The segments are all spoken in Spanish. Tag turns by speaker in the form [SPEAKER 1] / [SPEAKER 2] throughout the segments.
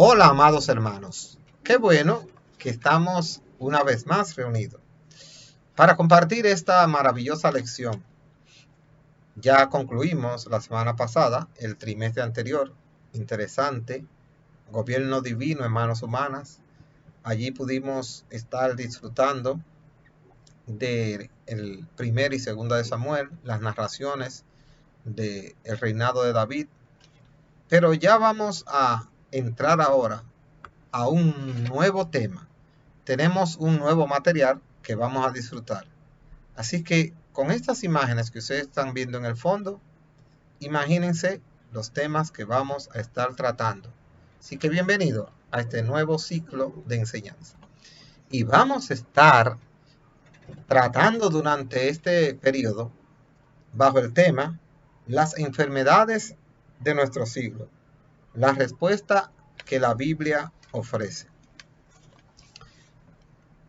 [SPEAKER 1] Hola, amados hermanos. Qué bueno que estamos una vez más reunidos para compartir esta maravillosa lección. Ya concluimos la semana pasada el trimestre anterior, interesante, gobierno divino en manos humanas. Allí pudimos estar disfrutando del primer y segunda de Samuel, las narraciones del reinado de David. Pero ya vamos a entrar ahora a un nuevo tema. Tenemos un nuevo material que vamos a disfrutar. Así que con estas imágenes que ustedes están viendo en el fondo, imagínense los temas que vamos a estar tratando. Así que bienvenido a este nuevo ciclo de enseñanza. Y vamos a estar tratando durante este periodo bajo el tema las enfermedades de nuestro siglo, la respuesta que la Biblia ofrece.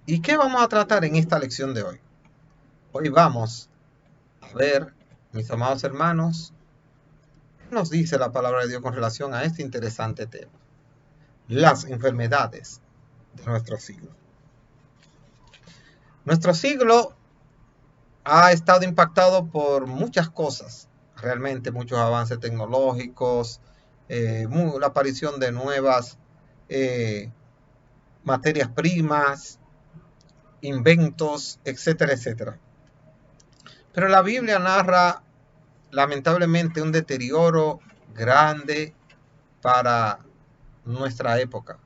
[SPEAKER 1] ¿Y qué vamos a tratar en esta lección de hoy? Hoy vamos a ver, mis amados hermanos, qué nos dice la palabra de Dios con relación a este interesante tema, las enfermedades de nuestro siglo. Nuestro siglo ha estado impactado por muchas cosas, realmente muchos avances tecnológicos, la aparición de nuevas materias primas, inventos, etcétera, etcétera. Pero la Biblia narra lamentablemente un deterioro grande para nuestra época.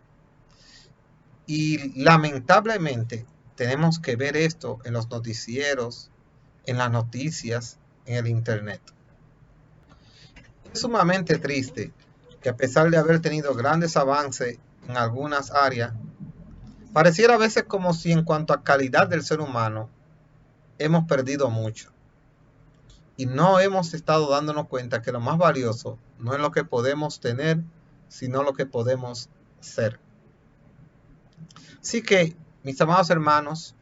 [SPEAKER 1] Y lamentablemente tenemos que ver esto en los noticieros, en las noticias, en el internet. Es sumamente triste que a pesar de haber tenido grandes avances en algunas áreas, pareciera a veces como si en cuanto a calidad del ser humano hemos perdido mucho. Y no hemos estado dándonos cuenta que lo más valioso no es lo que podemos tener, sino lo que podemos ser. Así que, mis amados hermanos,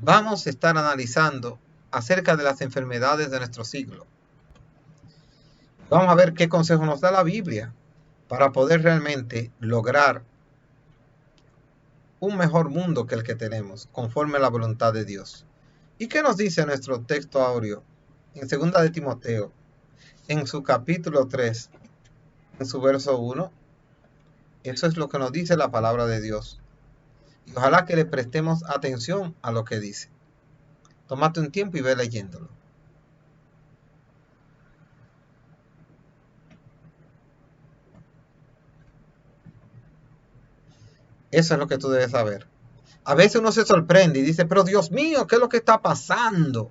[SPEAKER 1] vamos a estar analizando acerca de las enfermedades de nuestro siglo. Vamos a ver qué consejo nos da la Biblia para poder realmente lograr un mejor mundo que el que tenemos, conforme a la voluntad de Dios. ¿Y qué nos dice nuestro texto áureo en 2 de Timoteo, en su capítulo 3, en su verso 1? Eso es lo que nos dice la palabra de Dios. Y ojalá que le prestemos atención a lo que dice. Tómate un tiempo y ve leyéndolo. Eso es lo que tú debes saber. A veces uno se sorprende y dice, pero Dios mío, ¿qué es lo que está pasando?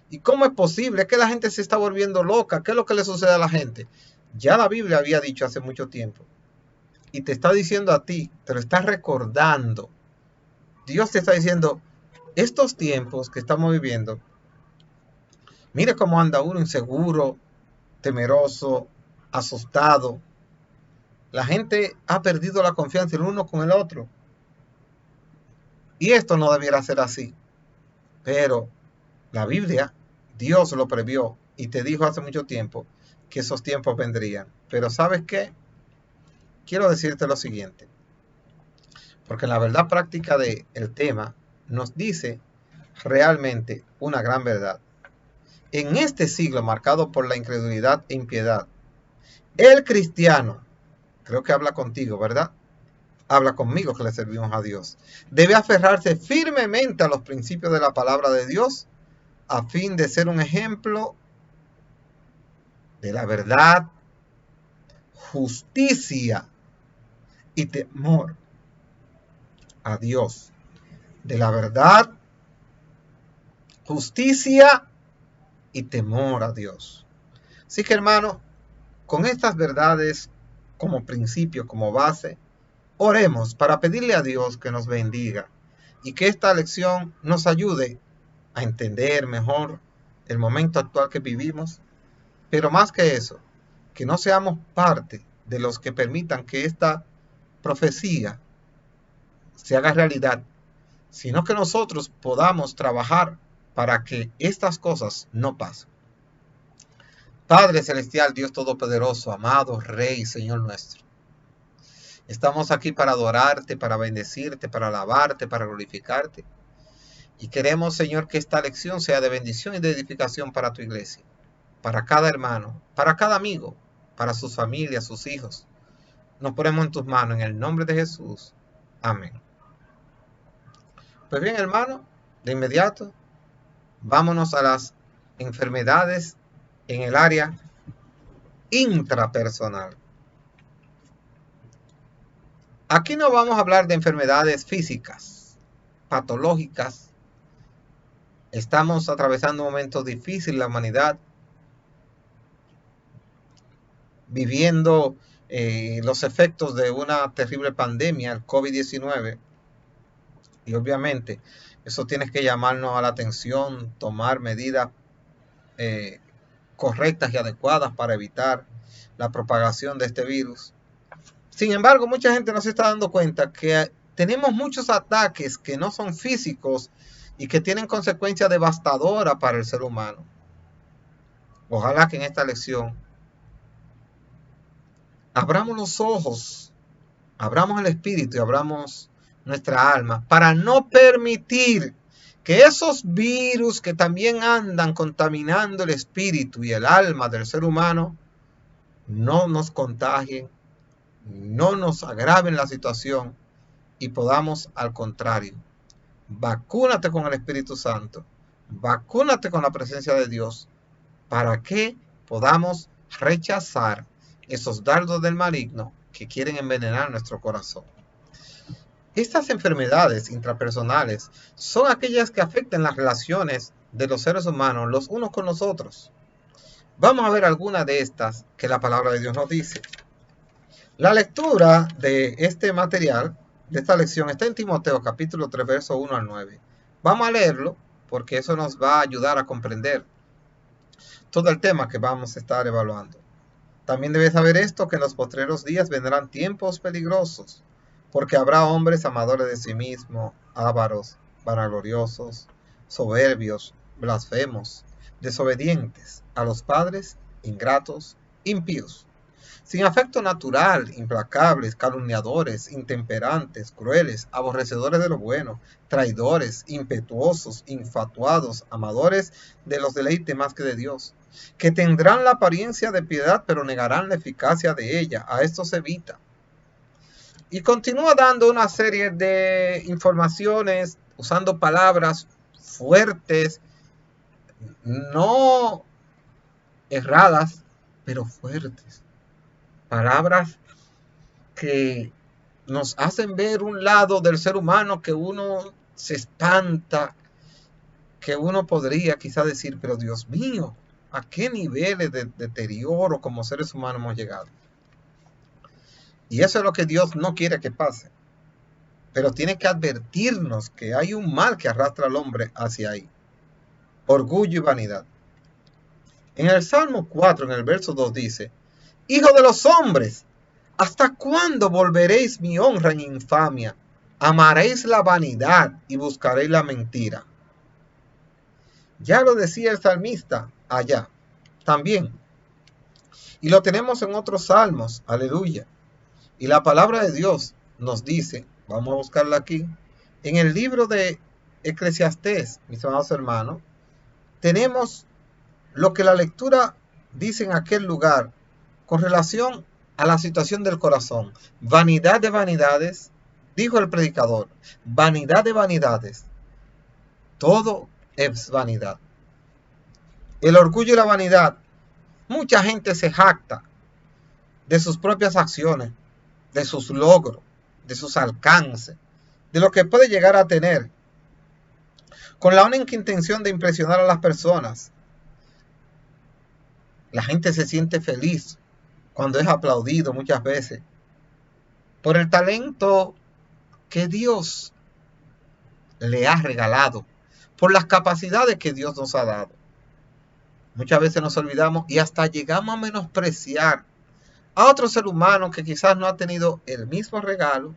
[SPEAKER 1] ¿Y cómo es posible? ¿Es que la gente se está volviendo loca? ¿Qué es lo que le sucede a la gente? Ya la Biblia había dicho hace mucho tiempo. Y te está diciendo a ti, te lo está recordando. Dios te está diciendo, estos tiempos que estamos viviendo, mire cómo anda uno inseguro, temeroso, asustado. La gente ha perdido la confianza el uno con el otro. Y esto no debiera ser así. Pero la Biblia, Dios lo previó y te dijo hace mucho tiempo que esos tiempos vendrían. Pero ¿sabes qué? Quiero decirte lo siguiente. Porque la verdad práctica del tema nos dice realmente una gran verdad. En este siglo marcado por la incredulidad e impiedad, el cristiano, creo que habla contigo, ¿verdad? Habla conmigo que le servimos a Dios. Debe aferrarse firmemente a los principios de la palabra de Dios a fin de ser un ejemplo de la verdad, justicia y temor a Dios. De la verdad, justicia y temor a Dios. Así que, hermano, con estas verdades como principio, como base, oremos para pedirle a Dios que nos bendiga y que esta lección nos ayude a entender mejor el momento actual que vivimos, pero más que eso, que no seamos parte de los que permitan que esta profecía se haga realidad, sino que nosotros podamos trabajar para que estas cosas no pasen. Padre celestial, Dios todopoderoso, amado Rey, Señor nuestro, Estamos aquí para adorarte, para bendecirte, para alabarte, para glorificarte. Y queremos, Señor, que esta lección sea de bendición y de edificación para tu iglesia, para cada hermano, para cada amigo, para sus familias, sus hijos. Nos ponemos en tus manos en el nombre de Jesús. Amén. Pues bien, hermano, de inmediato, vámonos a las enfermedades en el área intrapersonal. Aquí no vamos a hablar de enfermedades físicas, patológicas. Estamos atravesando un momento difícil en la humanidad, viviendo los efectos de una terrible pandemia, el COVID-19. Y obviamente eso tiene que llamarnos a la atención, tomar medidas correctas y adecuadas para evitar la propagación de este virus. Sin embargo, mucha gente no se está dando cuenta que tenemos muchos ataques que no son físicos y que tienen consecuencias devastadoras para el ser humano. Ojalá que en esta lección abramos los ojos, abramos el espíritu y abramos nuestra alma para no permitir que esos virus que también andan contaminando el espíritu y el alma del ser humano no nos contagien, no nos agraven la situación y podamos, al contrario, vacúnate con el Espíritu Santo, vacúnate con la presencia de Dios para que podamos rechazar esos dardos del maligno que quieren envenenar nuestro corazón. Estas enfermedades intrapersonales son aquellas que afectan las relaciones de los seres humanos los unos con los otros. Vamos a ver algunas de estas que la palabra de Dios nos dice. La lectura de este material, de esta lección, está en Timoteo capítulo 3, verso 1 al 9. Vamos a leerlo porque eso nos va a ayudar a comprender todo el tema que vamos a estar evaluando. También debes saber esto, que en los postreros días vendrán tiempos peligrosos, porque habrá hombres amadores de sí mismos, ávaros, vanagloriosos, soberbios, blasfemos, desobedientes a los padres, ingratos, impíos, sin afecto natural, implacables, calumniadores, intemperantes, crueles, aborrecedores de lo bueno, traidores, impetuosos, infatuados, amadores de los deleites más que de Dios, que tendrán la apariencia de piedad, pero negarán la eficacia de ella. A esto se evita. Y continúa dando una serie de informaciones, usando palabras fuertes, no erradas, pero fuertes. Palabras que nos hacen ver un lado del ser humano que uno se espanta, que uno podría quizá decir, pero Dios mío, ¿a qué niveles de deterioro como seres humanos hemos llegado? Y eso es lo que Dios no quiere que pase. Pero tiene que advertirnos que hay un mal que arrastra al hombre hacia ahí. Orgullo y vanidad. En el Salmo 4, en el verso 2 dice, Hijo de los hombres, ¿hasta cuándo volveréis mi honra en infamia? Amaréis la vanidad y buscaréis la mentira. Ya lo decía el salmista allá, también. Y lo tenemos en otros salmos, aleluya. Y la palabra de Dios nos dice, vamos a buscarla aquí, en el libro de Eclesiastés, mis amados hermanos, tenemos lo que la lectura dice en aquel lugar con relación a la situación del corazón. Vanidad de vanidades, dijo el predicador, vanidad de vanidades, todo es vanidad. El orgullo y la vanidad, mucha gente se jacta de sus propias acciones, de sus logros, de sus alcances, de lo que puede llegar a tener, con la única intención de impresionar a las personas. La gente se siente feliz cuando es aplaudido muchas veces por el talento que Dios le ha regalado, por las capacidades que Dios nos ha dado. Muchas veces nos olvidamos y hasta llegamos a menospreciar a otro ser humano que quizás no ha tenido el mismo regalo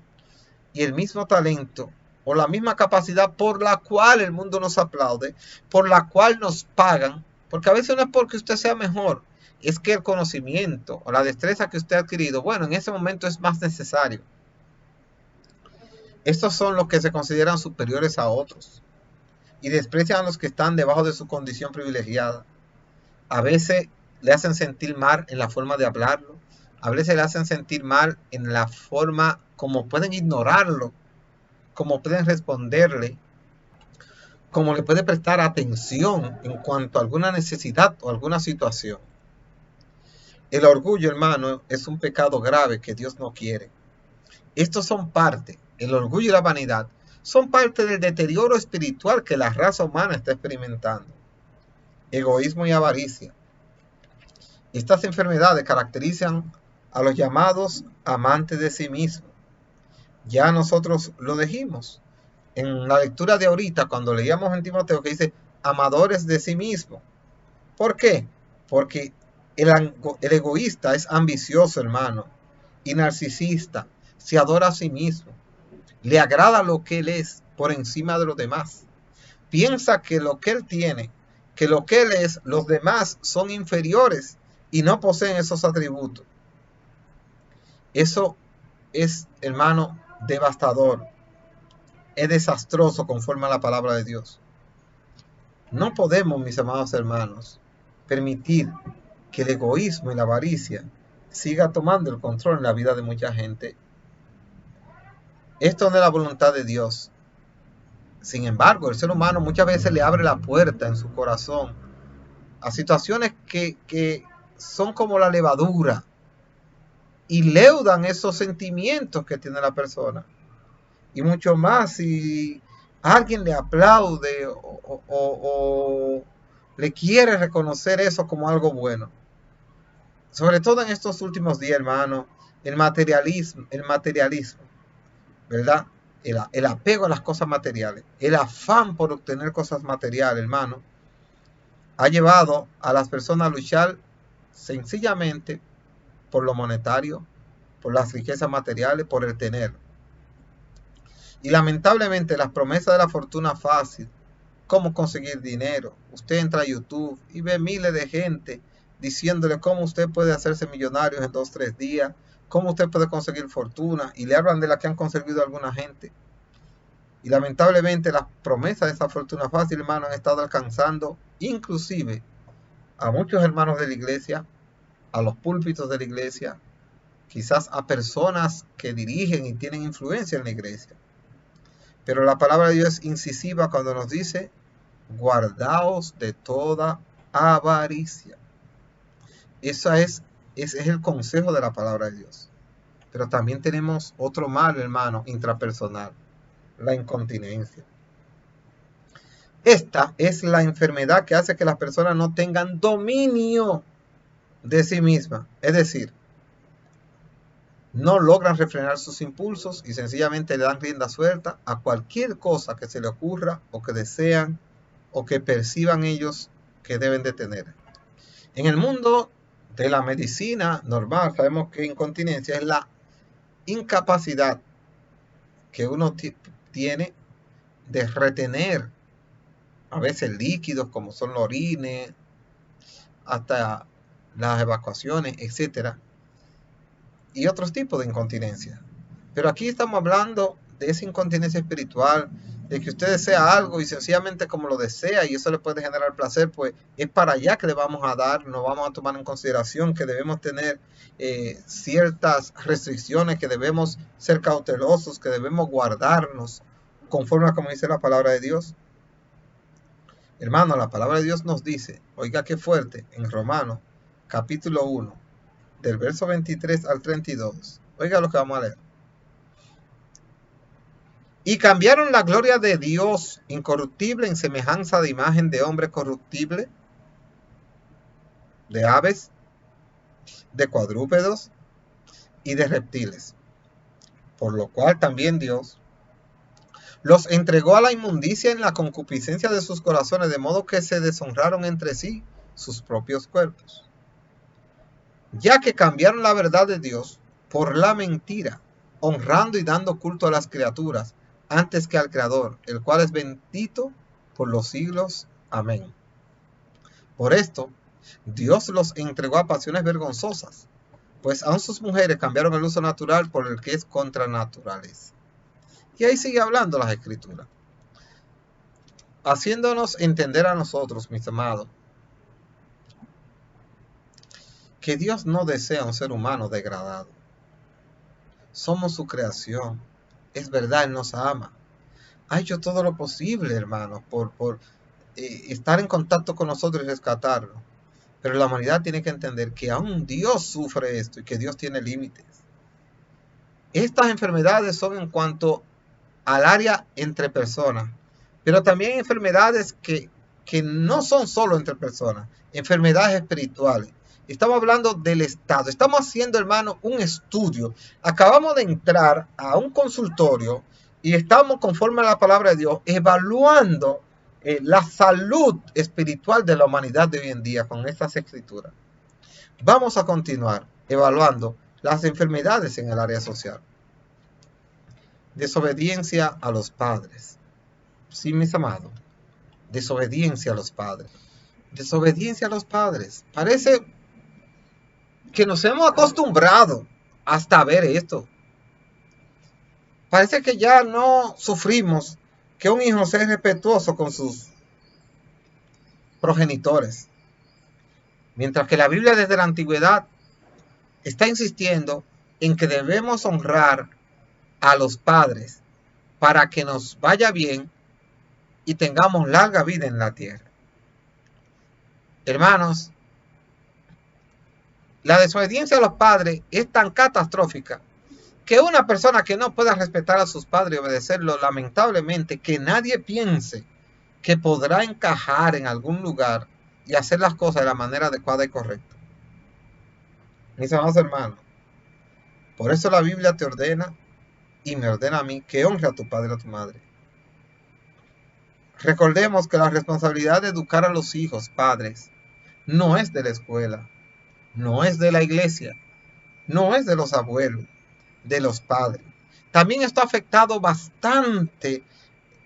[SPEAKER 1] y el mismo talento o la misma capacidad por la cual el mundo nos aplaude, por la cual nos pagan, porque a veces no es porque usted sea mejor, es que el conocimiento o la destreza que usted ha adquirido, bueno, en ese momento es más necesario. Estos son los que se consideran superiores a otros y desprecian a los que están debajo de su condición privilegiada. A veces le hacen sentir mal en la forma de hablarlo, a veces le hacen sentir mal en la forma como pueden ignorarlo, como pueden responderle, como le puede prestar atención en cuanto a alguna necesidad o alguna situación. El orgullo, hermano, es un pecado grave que Dios no quiere. Estos son parte, el orgullo y la vanidad, son parte del deterioro espiritual que la raza humana está experimentando. Egoísmo y avaricia. Estas enfermedades caracterizan a los llamados amantes de sí mismos. Ya nosotros lo dijimos en la lectura de ahorita, cuando leíamos en Timoteo, que dice amadores de sí mismos. ¿Por qué? Porque el egoísta es ambicioso, hermano, y narcisista, se adora a sí mismo, le agrada lo que él es por encima de los demás. Piensa que lo que él tiene, que lo que él es, los demás son inferiores y no poseen esos atributos. Eso es, hermano, devastador. Es desastroso conforme a la palabra de Dios. No podemos, mis amados hermanos, permitir que el egoísmo y la avaricia siga tomando el control en la vida de mucha gente. Esto no es la voluntad de Dios. Sin embargo, el ser humano muchas veces le abre la puerta en su corazón a situaciones que son como la levadura y leudan esos sentimientos que tiene la persona. Y mucho más si alguien le aplaude o le quiere reconocer eso como algo bueno. Sobre todo en estos últimos días, hermano, el materialismo, ¿verdad? El apego a las cosas materiales, el afán por obtener cosas materiales, hermano, ha llevado a las personas a luchar sencillamente por lo monetario, por las riquezas materiales, por el tener. Y lamentablemente las promesas de la fortuna fácil, cómo conseguir dinero. Usted entra a YouTube y ve miles de gente diciéndole cómo usted puede hacerse millonario en 2 o 3 días, cómo usted puede conseguir fortuna, y le hablan de la que han conseguido alguna gente. Y lamentablemente las promesas de esa fortuna fácil, hermano, han estado alcanzando inclusive a muchos hermanos de la iglesia, a los púlpitos de la iglesia, quizás a personas que dirigen y tienen influencia en la iglesia. Pero la palabra de Dios es incisiva cuando nos dice, guardaos de toda avaricia. Ese es el consejo de la palabra de Dios. Pero también tenemos otro mal, hermano, intrapersonal, la incontinencia. Esta es la enfermedad que hace que las personas no tengan dominio de sí mismas. Es decir, no logran refrenar sus impulsos y sencillamente le dan rienda suelta a cualquier cosa que se le ocurra o que desean o que perciban ellos que deben de tener. En el mundo de la medicina normal sabemos que incontinencia es la incapacidad que uno tiene de retener a veces líquidos como son los orines, hasta las evacuaciones, etcétera, y otros tipos de incontinencia. Pero aquí estamos hablando de esa incontinencia espiritual, de que usted desea algo y sencillamente como lo desea y eso le puede generar placer, pues es para allá que le vamos a dar, no vamos a tomar en consideración que debemos tener ciertas restricciones, que debemos ser cautelosos, que debemos guardarnos conforme a como dice la palabra de Dios. Hermano, la palabra de Dios nos dice, oiga qué fuerte, en Romanos capítulo 1, del verso 23 al 32. Oiga lo que vamos a leer. Y cambiaron la gloria de Dios incorruptible en semejanza de imagen de hombre corruptible, de aves, de cuadrúpedos y de reptiles. Por lo cual también Dios los entregó a la inmundicia en la concupiscencia de sus corazones, de modo que se deshonraron entre sí sus propios cuerpos. Ya que cambiaron la verdad de Dios por la mentira, honrando y dando culto a las criaturas antes que al Creador, el cual es bendito por los siglos. Amén. Por esto, Dios los entregó a pasiones vergonzosas, pues aun sus mujeres cambiaron el uso natural por el que es contra naturaleza. Y ahí sigue hablando las Escrituras, haciéndonos entender a nosotros, mis amados, que Dios no desea un ser humano degradado. Somos su creación. Es verdad, Él nos ama. Ha hecho todo lo posible, hermanos, por estar en contacto con nosotros y rescatarnos. Pero la humanidad tiene que entender que aún Dios sufre esto y que Dios tiene límites. Estas enfermedades son en cuanto al área entre personas, pero también hay enfermedades que no son solo entre personas, enfermedades espirituales. Estamos hablando del Estado. Estamos haciendo, hermano, un estudio. Acabamos de entrar a un consultorio y estamos, conforme a la palabra de Dios, evaluando la salud espiritual de la humanidad de hoy en día con estas escrituras. Vamos a continuar evaluando las enfermedades en el área social. Desobediencia a los padres. Sí, mis amados. Desobediencia a los padres. Desobediencia a los padres. Parece que nos hemos acostumbrado hasta ver esto. Parece que ya no sufrimos que un hijo sea respetuoso con sus progenitores. Mientras que la Biblia desde la antigüedad está insistiendo en que debemos honrar a los padres para que nos vaya bien y tengamos larga vida en la tierra. Hermanos, la desobediencia a los padres es tan catastrófica que una persona que no pueda respetar a sus padres y obedecerlos, lamentablemente, que nadie piense que podrá encajar en algún lugar y hacer las cosas de la manera adecuada y correcta. Mis amados hermanos, por eso la Biblia te ordena y me ordena a mí que honre a tu padre y a tu madre. Recordemos que la responsabilidad de educar a los hijos, padres, no es de la escuela, no es de la iglesia, no es de los abuelos, de los padres. También esto ha afectado bastante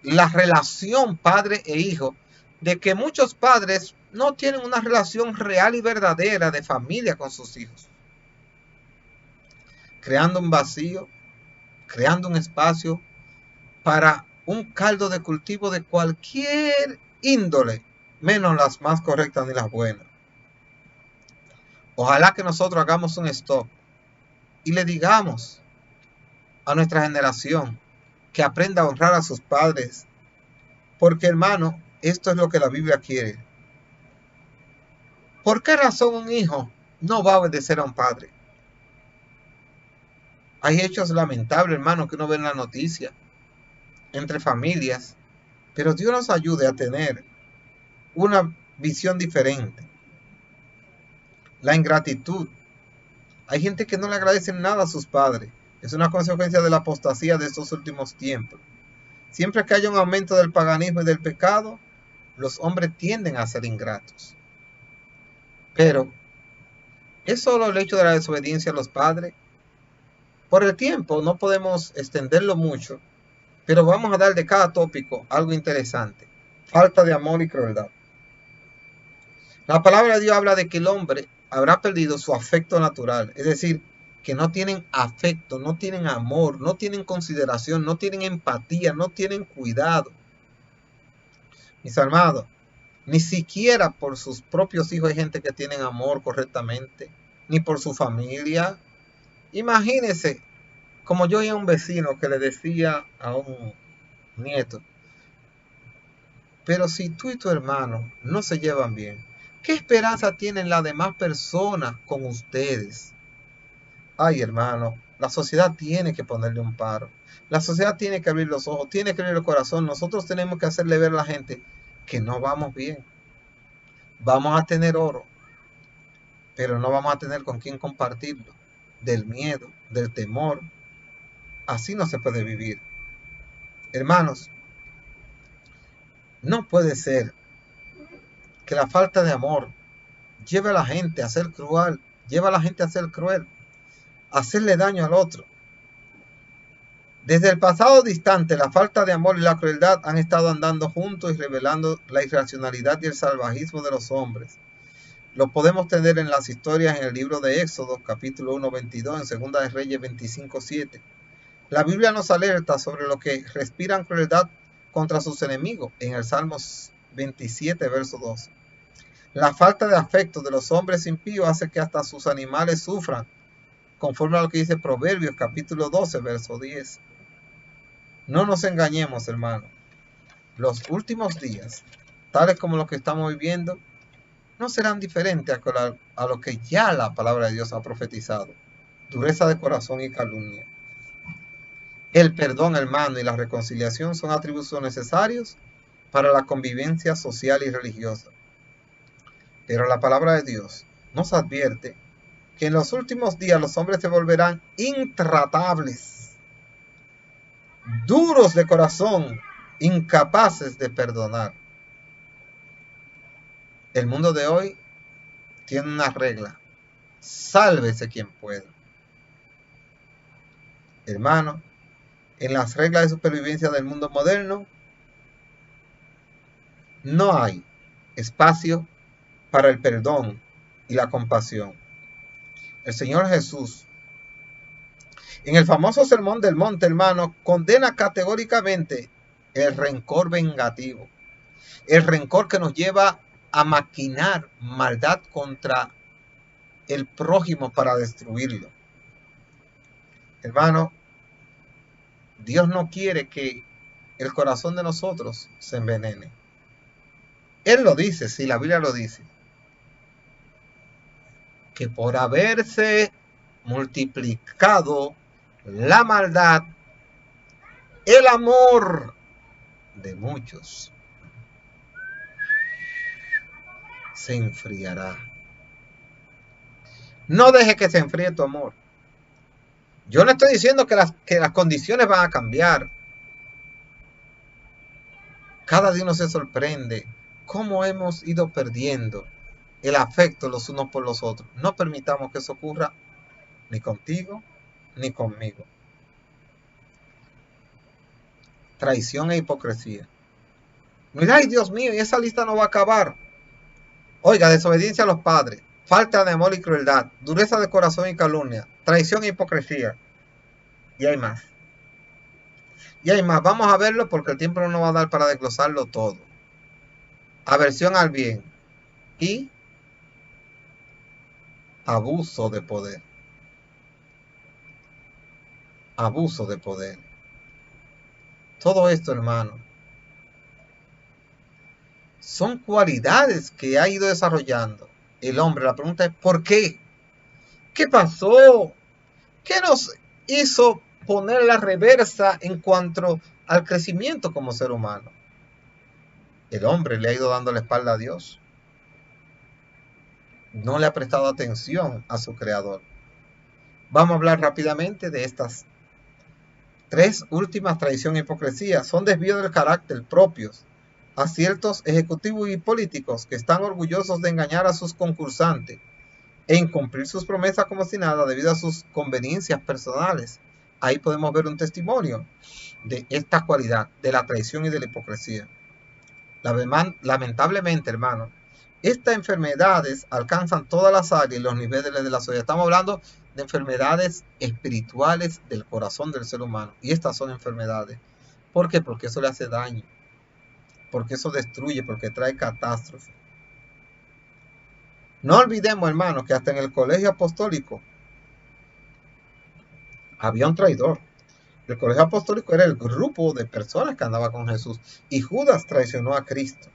[SPEAKER 1] la relación padre e hijo, de que muchos padres no tienen una relación real y verdadera de familia con sus hijos, creando un vacío, creando un espacio para un caldo de cultivo de cualquier índole, menos las más correctas ni las buenas. Ojalá que nosotros hagamos un stop y le digamos a nuestra generación que aprenda a honrar a sus padres, porque hermano, esto es lo que la Biblia quiere. ¿Por qué razón un hijo no va a obedecer a un padre? Hay hechos lamentables, hermano, que uno ve en la noticia entre familias, pero Dios nos ayude a tener una visión diferente. La ingratitud. Hay gente que no le agradece nada a sus padres. Es una consecuencia de la apostasía de estos últimos tiempos. Siempre que haya un aumento del paganismo y del pecado, los hombres tienden a ser ingratos. Pero, ¿es solo el hecho de la desobediencia a los padres? Por el tiempo no podemos extenderlo mucho, pero vamos a dar de cada tópico algo interesante. Falta de amor y crueldad. La palabra de Dios habla de que el hombre habrá perdido su afecto natural, es decir, que no tienen afecto, no tienen amor, no tienen consideración, no tienen empatía, no tienen cuidado. Mis amados, ni siquiera por sus propios hijos hay gente que tienen amor correctamente, ni por su familia. Imagínense, como yo oía a un vecino que le decía a un nieto, pero si tú y tu hermano no se llevan bien, ¿qué esperanza tienen las demás personas con ustedes? Ay, hermano, la sociedad tiene que ponerle un paro. La sociedad tiene que abrir los ojos, tiene que abrir el corazón. Nosotros tenemos que hacerle ver a la gente que no vamos bien. Vamos a tener oro, pero no vamos a tener con quién compartirlo. Del miedo, del temor. Así no se puede vivir. Hermanos, no puede ser que la falta de amor lleve a la gente a ser cruel, lleva a la gente a ser cruel, a hacerle daño al otro. Desde el pasado distante, la falta de amor y la crueldad han estado andando juntos y revelando la irracionalidad y el salvajismo de los hombres. Lo podemos tener en las historias en el libro de Éxodo, capítulo 1, 22, en Segunda de Reyes 25, 7. La Biblia nos alerta sobre lo que respiran crueldad contra sus enemigos en el Salmos 27, verso 2. La falta de afecto de los hombres impíos hace que hasta sus animales sufran, conforme a lo que dice Proverbios capítulo 12, verso 10. No nos engañemos, hermano. Los últimos días, tales como los que estamos viviendo, no serán diferentes a lo que ya la palabra de Dios ha profetizado. Dureza de corazón y calumnia. El perdón, hermano, y la reconciliación son atributos necesarios para la convivencia social y religiosa. Pero la palabra de Dios nos advierte que en los últimos días los hombres se volverán intratables, duros de corazón, incapaces de perdonar. El mundo de hoy tiene una regla: sálvese quien pueda. Hermano, en las reglas de supervivencia del mundo moderno no hay espacio para el perdón y la compasión. El Señor Jesús, en el famoso Sermón del Monte, hermano, condena categóricamente el rencor vengativo, el rencor que nos lleva a maquinar maldad contra el prójimo para destruirlo. Hermano, Dios no quiere que el corazón de nosotros se envenene. Él lo dice, sí, la Biblia lo dice, que por haberse multiplicado la maldad, el amor de muchos se enfriará. No deje que se enfríe tu amor. Yo no estoy diciendo que las condiciones van a cambiar. Cada día uno se sorprende cómo hemos ido perdiendo el afecto los unos por los otros. No permitamos que eso ocurra ni contigo ni conmigo. Traición e hipocresía. Mira, ay Dios mío, y esa lista no va a acabar. Oiga, desobediencia a los padres, falta de amor y crueldad, dureza de corazón y calumnia, traición e hipocresía. Y hay más. Y hay más. Vamos a verlo porque el tiempo no nos va a dar para desglosarlo todo. Aversión al bien y abuso de poder. Abuso de poder. Todo esto, hermano, son cualidades que ha ido desarrollando el hombre. La pregunta es, ¿por qué? ¿Qué pasó? ¿Qué nos hizo poner la reversa en cuanto al crecimiento como ser humano? El hombre le ha ido dando la espalda a Dios. No le ha prestado atención a su creador. Vamos a hablar rápidamente de estas tres últimas: traición e hipocresía. Son desvíos del carácter propios a ciertos ejecutivos y políticos que están orgullosos de engañar a sus concursantes e incumplir sus promesas como si nada debido a sus conveniencias personales. Ahí podemos ver un testimonio de esta cualidad, de la traición y de la hipocresía. Lamentablemente, hermano, estas enfermedades alcanzan todas las áreas y los niveles de la sociedad. Estamos hablando de enfermedades espirituales del corazón del ser humano. Y estas son enfermedades. ¿Por qué? Porque eso le hace daño. Porque eso destruye, porque trae catástrofe. No olvidemos, hermano, que hasta en el colegio apostólico había un traidor. El colegio apostólico era el grupo de personas que andaba con Jesús. Y Judas traicionó a Cristo.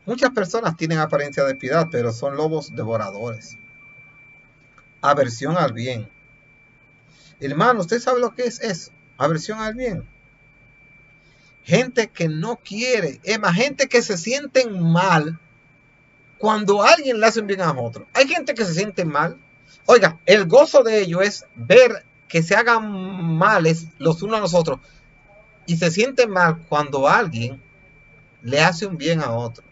[SPEAKER 1] Muchas personas tienen apariencia de piedad, pero son lobos devoradores. Aversión al bien. Hermano, ¿usted sabe lo que es eso? Aversión al bien. Gente que no quiere, es más, gente que se sienten mal cuando alguien le hace un bien a otro. Hay gente que se siente mal. Oiga, el gozo de ello es ver que se hagan males los unos a los otros. Y se sienten mal cuando alguien le hace un bien a otro.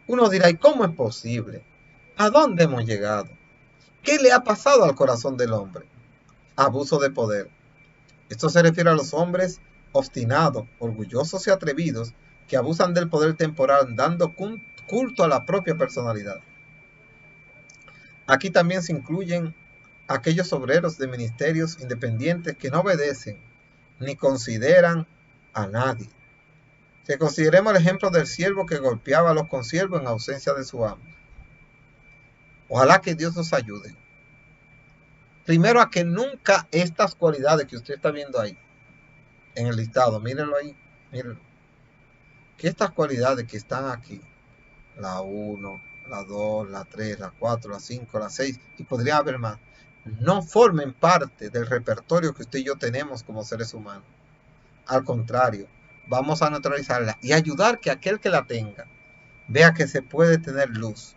[SPEAKER 1] Uno dirá, ¿y cómo es posible? ¿A dónde hemos llegado? ¿Qué le ha pasado al corazón del hombre? Abuso de poder. Esto se refiere a los hombres obstinados, orgullosos y atrevidos que abusan del poder temporal dando culto a la propia personalidad. Aquí también se incluyen aquellos obreros de ministerios independientes que no obedecen ni consideran a nadie. Que consideremos el ejemplo del siervo que golpeaba a los consiervos en ausencia de su amo. Ojalá que Dios nos ayude. Primero, a que nunca estas cualidades que usted está viendo ahí, en el listado, mírenlo ahí, mírenlo. Que estas cualidades que están aquí, la 1, la 2, la 3, la 4, la 5, la 6, y podría haber más, no formen parte del repertorio que usted y yo tenemos como seres humanos. Al contrario, vamos a neutralizarla y ayudar que aquel que la tenga vea que se puede tener luz.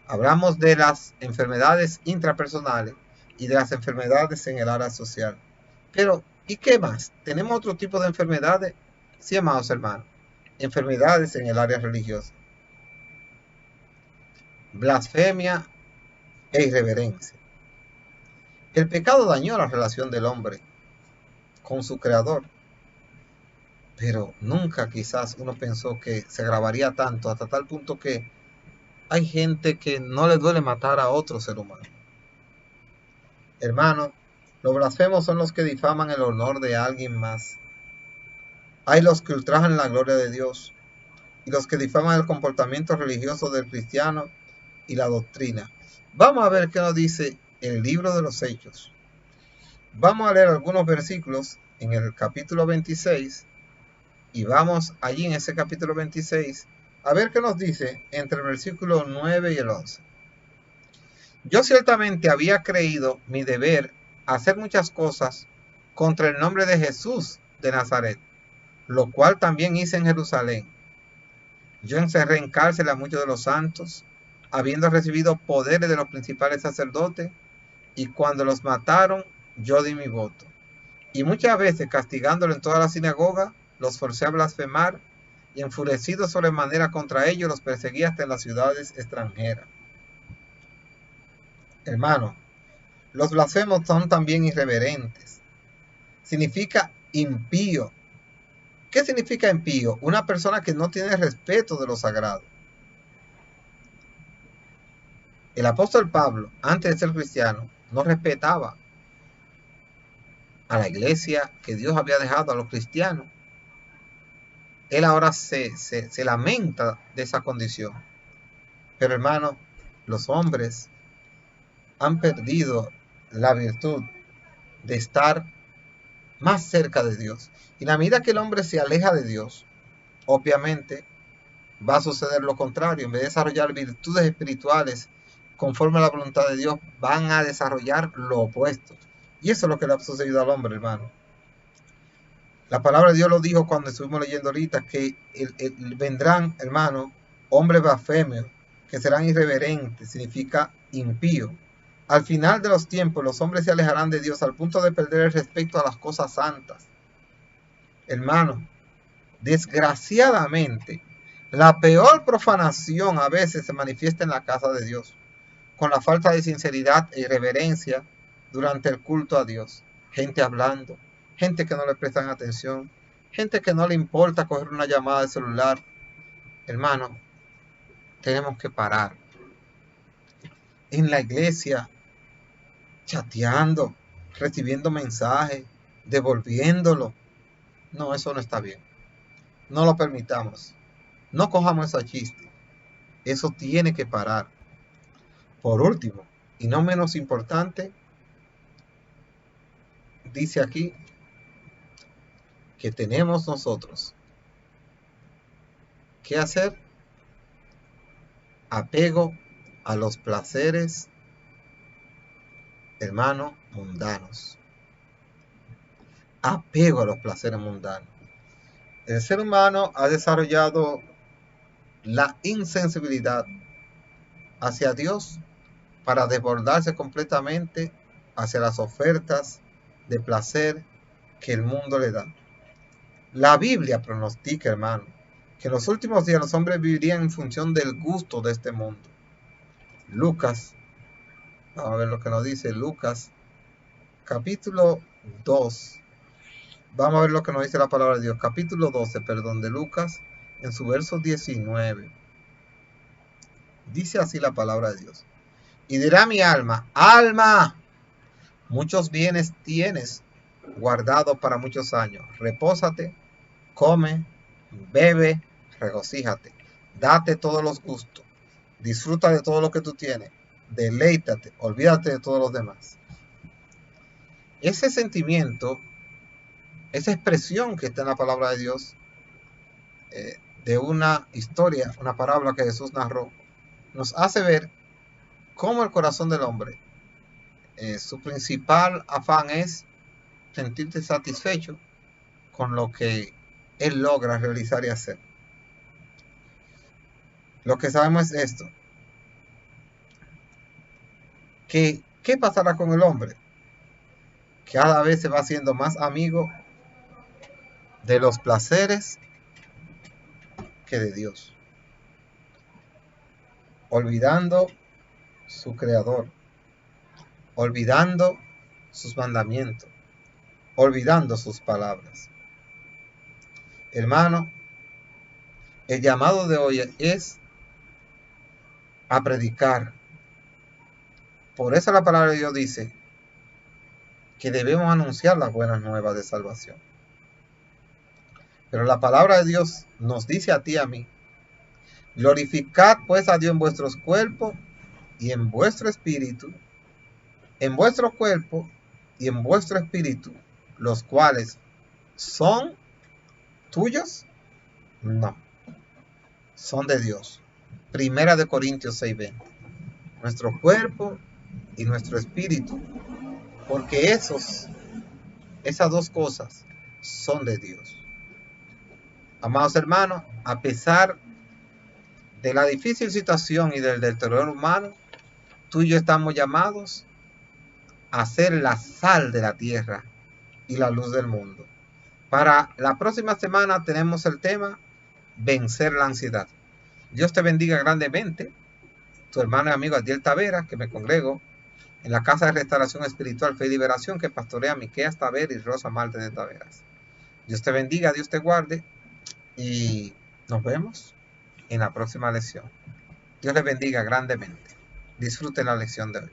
[SPEAKER 1] Hablamos de las enfermedades intrapersonales y de las enfermedades en el área social. Pero, ¿y qué más? ¿Tenemos otro tipo de enfermedades? Sí, amados hermanos. Enfermedades en el área religiosa. Blasfemia e irreverencia. El pecado dañó la relación del hombre con su creador. Pero nunca quizás uno pensó que se agravaría tanto, hasta tal punto que hay gente que no le duele matar a otro ser humano. Hermano, los blasfemos son los que difaman el honor de alguien más. Hay los que ultrajan la gloria de Dios y los que difaman el comportamiento religioso del cristiano y la doctrina. Vamos a ver qué nos dice el libro de los Hechos. Vamos a leer algunos versículos en el capítulo 26 y vamos allí en ese capítulo 26 a ver qué nos dice entre el versículo 9 y el 11. Yo ciertamente había creído mi deber hacer muchas cosas contra el nombre de Jesús de Nazaret, lo cual también hice en Jerusalén. Yo encerré en cárcel a muchos de los santos, habiendo recibido poderes de los principales sacerdotes, y cuando los mataron, yo di mi voto. Y muchas veces, castigándolo en toda la sinagoga, los forcé a blasfemar, y enfurecido sobremanera contra ellos, los perseguí hasta en las ciudades extranjeras. Hermano, los blasfemos son también irreverentes. Significa impío. ¿Qué significa impío? Una persona que no tiene respeto de lo sagrado. El apóstol Pablo, antes de ser cristiano, no respetaba a la iglesia que Dios había dejado a los cristianos. Él ahora se lamenta de esa condición. Pero hermano, los hombres han perdido la virtud de estar más cerca de Dios. Y la medida que el hombre se aleja de Dios, obviamente va a suceder lo contrario. En vez de desarrollar virtudes espirituales conforme a la voluntad de Dios, van a desarrollar lo opuesto. Y eso es lo que le ha sucedido al hombre, hermano. La palabra de Dios lo dijo cuando estuvimos leyendo ahorita, que vendrán, hermano, hombres blasfemios, que serán irreverentes, significa impío. Al final de los tiempos, los hombres se alejarán de Dios al punto de perder el respeto a las cosas santas. Hermano, desgraciadamente, la peor profanación a veces se manifiesta en la casa de Dios, con la falta de sinceridad e irreverencia durante el culto a Dios. Gente hablando, gente que no le prestan atención, gente que no le importa coger una llamada de celular. Hermano, tenemos que parar. En la iglesia, chateando, recibiendo mensajes, devolviéndolo. No, eso no está bien. No lo permitamos. No cojamos ese chiste. Eso tiene que parar. Por último, y no menos importante, dice aquí que tenemos nosotros que hacer apego a los placeres, hermano, mundanos. Apego a los placeres mundanos. El ser humano ha desarrollado la insensibilidad hacia Dios para desbordarse completamente hacia las ofertas de placer que el mundo le da. La Biblia pronostica, hermano, que en los últimos días los hombres vivirían en función del gusto de este mundo. Lucas, vamos a ver lo que nos dice Lucas, capítulo 2. Vamos a ver lo que nos dice la palabra de Dios. Capítulo 12, perdón, de Lucas, en su verso 19. Dice así la palabra de Dios. Y dirá mi alma, alma, Muchos bienes tienes guardados para muchos años. Repósate, come, bebe, regocíjate. Date todos los gustos. Disfruta de todo lo que tú tienes. Deleítate. Olvídate de todos los demás. Ese sentimiento, esa expresión que está en la palabra de Dios, de una historia, una parábola que Jesús narró, nos hace ver cómo el corazón del hombre, su principal afán es sentirse satisfecho con lo que él logra realizar y hacer. Lo que sabemos es esto, que ¿qué pasará con el hombre? Cada vez se va haciendo más amigo de los placeres que de Dios, olvidando su creador, olvidando sus mandamientos, olvidando sus palabras. Hermano, el llamado de hoy es a predicar. Por eso la palabra de Dios dice que debemos anunciar las buenas nuevas de salvación. Pero la palabra de Dios nos dice a ti y a mí: glorificad pues a Dios en vuestros cuerpos y en vuestro espíritu, en vuestro cuerpo y en vuestro espíritu, los cuales son tuyos. No, son de Dios. Primera de Corintios 6:20. Nuestro cuerpo y nuestro espíritu, porque esas dos cosas son de Dios. Amados hermanos, a pesar de la difícil situación y del deterioro humano, tú y yo estamos llamados a ser la sal de la tierra y la luz del mundo. Para la próxima semana tenemos el tema vencer la ansiedad. Dios te bendiga grandemente. Tu hermano y amigo Adiel Taveras, que me congrego en la Casa de Restauración Espiritual, Fe y Liberación, que pastorea Miqueas Taveras y Rosa Marte de Taveras. Dios te bendiga, Dios te guarde y nos vemos en la próxima lección. Dios les bendiga grandemente. Disfruten la lección de hoy.